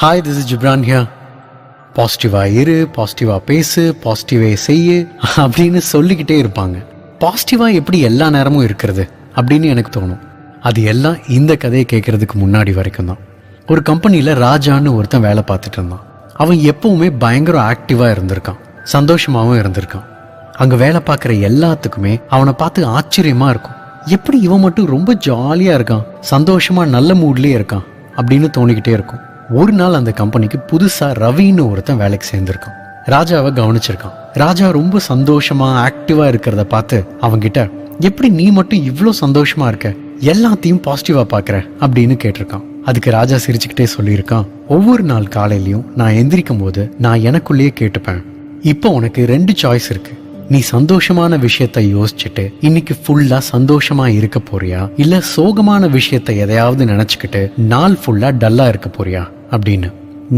Hi, this is Ghibran here. பாசிட்டிவாக இரு, பாசிட்டிவாக பேசு, பாசிட்டிவே செய்யு அப்படின்னு சொல்லிக்கிட்டே இருப்பாங்க. பாசிட்டிவாக எப்படி எல்லா நேரமும் இருக்கிறது அப்படின்னு எனக்கு தோணும். அது எல்லாம் இந்த கதையை கேட்கறதுக்கு முன்னாடி வரைக்கும் தான். ஒரு கம்பெனியில் ராஜான்னு ஒருத்தன் வேலை பார்த்துட்டு இருந்தான். அவன் எப்பவுமே பயங்கர ஆக்டிவாக இருந்திருக்கான், சந்தோஷமாகவும் இருந்திருக்கான். அங்கே வேலை பார்க்குற எல்லாத்துக்குமே அவனை பார்த்து ஆச்சரியமாக இருக்கும். எப்படி இவன் மட்டும் ரொம்ப ஜாலியாக இருக்கான், சந்தோஷமாக நல்ல மூட்லேயே இருக்கான் அப்படின்னு தோணிக்கிட்டே இருக்கும். ஒரு நாள் அந்த கம்பெனிக்கு புதுசாக ரவின்னு ஒருத்தன் வேலைக்கு சேர்ந்திருக்கான். ராஜாவை கவனிச்சிருக்கான். ராஜா ரொம்ப சந்தோஷமா ஆக்டிவா இருக்கிறத பார்த்து அவங்கிட்ட, எப்படி நீ மட்டும் இவ்வளோ சந்தோஷமா இருக்க, எல்லாத்தையும் பாசிட்டிவா பார்க்குற அப்படின்னு கேட்டிருக்கான். அதுக்கு ராஜா சிரிச்சுக்கிட்டே சொல்லியிருக்கான், ஒவ்வொரு நாள் காலையிலையும் நான் எந்திரிக்கும் போது நான் எனக்குள்ளேயே கேட்டுப்பேன், இப்போ உனக்கு 2 சாய்ஸ் இருக்கு. நீ சந்தோஷமான விஷயத்த யோசிச்சுட்டு இன்னைக்கு ஃபுல்லா சந்தோஷமா இருக்க போறியா, இல்ல சோகமான விஷயத்த எதையாவது நினைச்சுக்கிட்டு நாள் ஃபுல்லா டல்லா இருக்க போறியா அப்படின்னு.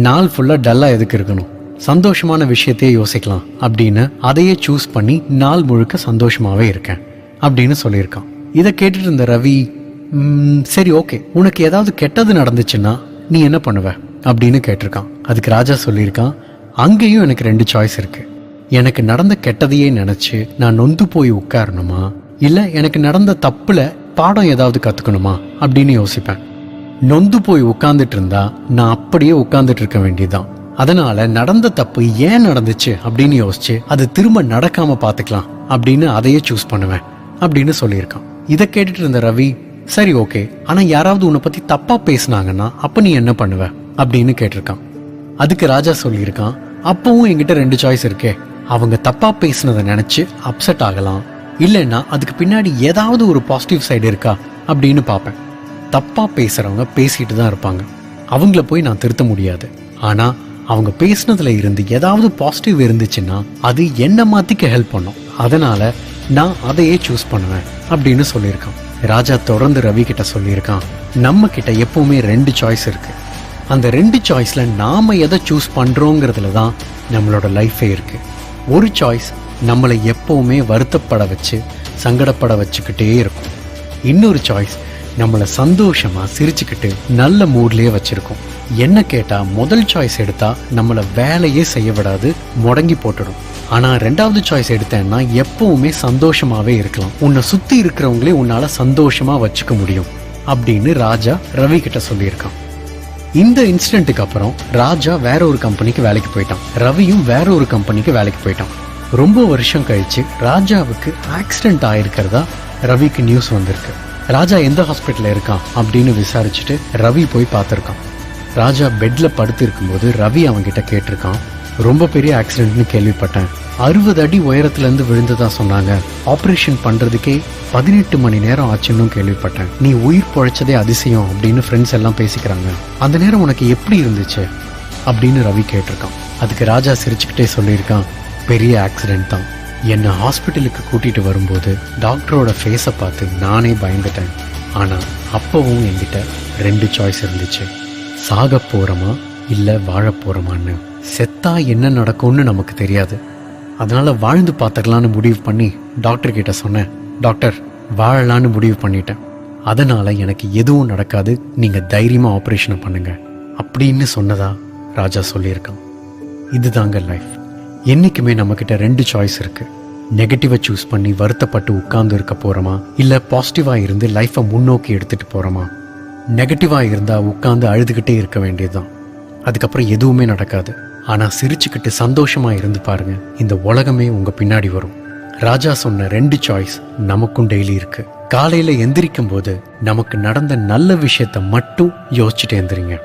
நாள் ஃபுல்லா டல்லா எதுக்கு இருக்கணும், சந்தோஷமான விஷயத்தையே யோசிக்கலாம் அப்படின்னு அதையே சூஸ் பண்ணி நாள் முழுக்க சந்தோஷமாவே இருக்கேன் அப்படின்னு சொல்லியிருக்கான். இதை கேட்டுட்டு இருந்த ரவி, சரி ஓகே, உனக்கு ஏதாவது கெட்டது நடந்துச்சுன்னா நீ என்ன பண்ணுவ அப்படின்னு கேட்டிருக்கான். அதுக்கு ராஜா சொல்லியிருக்கான், அங்கேயும் எனக்கு 2 சாய்ஸ் இருக்கு. எனக்கு நடந்த கெட்டதையே நினைச்சு நான் நொந்து போய் உட்காரணுமா, இல்ல எனக்கு நடந்த தப்புல பாடம் ஏதாவது கத்துக்கணுமா அப்படின்னு யோசிப்பேன். நொந்து போய் உட்கார்ந்துட்டு இருந்தா நான் அப்படியே உட்கார்ந்துட்டு இருக்க வேண்டியதுதான். அதனால நடந்த தப்பு ஏன் நடந்துச்சு அப்படின்னு யோசிச்சு அது திரும்ப நடக்காம பாத்துக்கலாம் அப்படின்னு அதையே சூஸ் பண்ணுவேன் அப்படின்னு சொல்லியிருக்கான். இதை கேட்டுட்டு இருந்த ரவி, சரி ஓகே, ஆனா யாராவது உன்னை பத்தி தப்பா பேசினாங்கன்னா அப்ப நீ என்ன பண்ணுவ அப்படின்னு கேட்டிருக்கான். அதுக்கு ராஜா சொல்லியிருக்கான், அப்பவும் என்கிட்ட 2 சாய்ஸ் இருக்கே. அவங்க தப்பா பேசினதை நினைச்சு அப்செட் ஆகலாம், இல்லைன்னா அதுக்கு பின்னாடி ஏதாவது ஒரு பாசிட்டிவ் சைடு இருக்கா அப்படின்னு பார்ப்பேன். தப்பா பேசுறவங்க பேசிட்டு தான் இருப்பாங்க, அவங்கள போய் நான் திருத்த முடியாது. ஆனா அவங்க பேசினதுல இருந்து ஏதாவது பாசிட்டிவ் இருந்துச்சுன்னா அது என்ன மாத்திக்க ஹெல்ப் பண்ணும். அதனால நான் அதையே சூஸ் பண்ணுவேன் அப்படின்னு சொல்லியிருக்கான். ராஜா தொடர்ந்து ரவி கிட்ட சொல்லியிருக்கான், நம்ம கிட்ட எப்பவுமே 2 சாய்ஸ் இருக்கு. அந்த 2 சாய்ஸ்ல நாம எதை சூஸ் பண்றோங்கிறதுல தான் நம்மளோட லைஃபே இருக்கு. ஒரு சாய்ஸ் நம்மளை எப்பவுமே வருத்தப்பட வச்சு சங்கடப்பட வச்சுக்கிட்டே இருக்கும். இன்னொரு சாய்ஸ் நம்மளை சந்தோஷமா சிரிச்சுக்கிட்டு நல்ல மூட்லயே வச்சிருக்கும். என்ன கேட்டா முதல் சாய்ஸ் எடுத்தா நம்மளை வேலையே செய்ய விடாது, முடங்கி போட்டுடும். ஆனா 2வது சாய்ஸ் எடுத்தேன்னா எப்பவுமே சந்தோஷமாவே இருக்கலாம், உன்னை சுத்தி இருக்கிறவங்களே உன்னால சந்தோஷமா வச்சுக்க முடியும் அப்படின்னு ராஜா ரவி கிட்ட சொல்லியிருக்கான். இந்த இன்சிடென்ட்டுக்கு அப்புறம் ராஜா வேற ஒரு கம்பெனிக்கு வேலைக்கு போயிட்டான். ரவியும் வேற ஒரு கம்பெனிக்கு வேலைக்கு போயிட்டான். ரொம்ப வருஷம் கழிச்சு ராஜாவுக்கு ஆக்சிடென்ட் ஆயிருக்கிறதா ரவிக்கு நியூஸ் வந்திருக்கு. ராஜா எந்த ஹாஸ்பிட்டல்ல இருக்கான் அப்படின்னு விசாரிச்சுட்டு ரவி போய் பார்த்திருக்கான். ராஜா பெட்ல படுத்து இருக்கும்போது ரவி அவன்கிட்ட கேட்டிருக்கான், ரொம்ப பெரிய ஆக்சிடென்ட்னு கேள்விப்பட்டேன், 60 அடி உயரத்துல இருந்து விழுந்ததா சொன்னாங்க, ஆபரேஷன் பண்றதுக்கே 18 மணி நேரம் ஆச்சுன்னு கேள்விப்பட்டேன், நீ உயிர் பொழைச்சதே அதிசயம் அப்படின்னு ஃப்ரெண்ட்ஸ் எல்லாம் பேசிக்கிறாங்க, அந்த நேரம் உனக்கு எப்படி இருந்துச்சு அப்படின்னு ரவி கேட்டிருக்கான். அதுக்கு ராஜா சிரிச்சுக்கிட்டே சொல்லியிருக்கான், பெரிய ஆக்சிடென்ட் தான். என்னை ஹாஸ்பிட்டலுக்கு கூட்டிட்டு வரும்போது டாக்டரோட ஃபேஸை பார்த்து நானே பயந்துட்டேன். ஆனா அப்பவும் என்கிட்ட 2 சாய்ஸ் இருந்துச்சு, சாக போறோமா இல்ல வாழ போறோமான்னு. செத்தா என்ன நடக்கும்னு நமக்கு தெரியாது, அதனால வாழ்ந்து பார்த்துக்கலான்னு முடிவு பண்ணி டாக்டர் கிட்ட சொன்னேன், டாக்டர் வாழலான்னு முடிவு பண்ணிட்டேன், அதனால எனக்கு எதுவும் நடக்காது, நீங்க தைரியமா ஆப்ரேஷனை பண்ணுங்க அப்படின்னு சொன்னதா ராஜா சொல்லியிருக்கான். இதுதாங்க லைஃப். என்னைக்குமே நம்ம கிட்ட 2 சாய்ஸ் இருக்கு. நெகட்டிவா சூஸ் பண்ணி வருத்தப்பட்டு உட்கார்ந்து இருக்க போறோமா, இல்ல பாசிட்டிவா இருந்து லைஃபை முன்னோக்கி எடுத்துட்டு போறோமா. நெகட்டிவா இருந்தா உட்கார்ந்து அழுதுகிட்டே இருக்க வேண்டியதுதான், அதுக்கப்புறம் எதுவுமே நடக்காது. ஆனா சிரிச்சுக்கிட்டு சந்தோஷமா இருந்து பாருங்க, இந்த உலகமே உங்க பின்னாடி வரும். ராஜா சொன்ன 2 சாய்ஸ் நமக்கும் டெய்லி இருக்கு. காலையில எந்திரிக்கும் போது நமக்கு நடந்த நல்ல விஷயத்த மட்டும் யோசிச்சுட்டு எந்திரிங்க,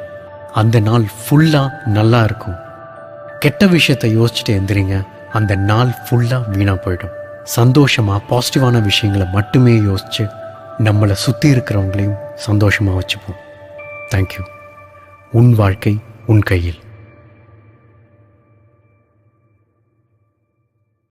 அந்த நாள் ஃபுல்லா நல்லா இருக்கும். கெட்ட விஷயத்த யோசிச்சுட்டு எந்திரிங்க, அந்த நாள் ஃபுல்லா வீணா போயிடும். சந்தோஷமா பாசிட்டிவான விஷயங்களை மட்டுமே யோசிச்சு நம்மளை சுத்தி இருக்கிறவங்களையும் சந்தோஷமா வச்சுப்போம். தேங்க்யூ. உன் வாழ்க்கை உன் கையில்.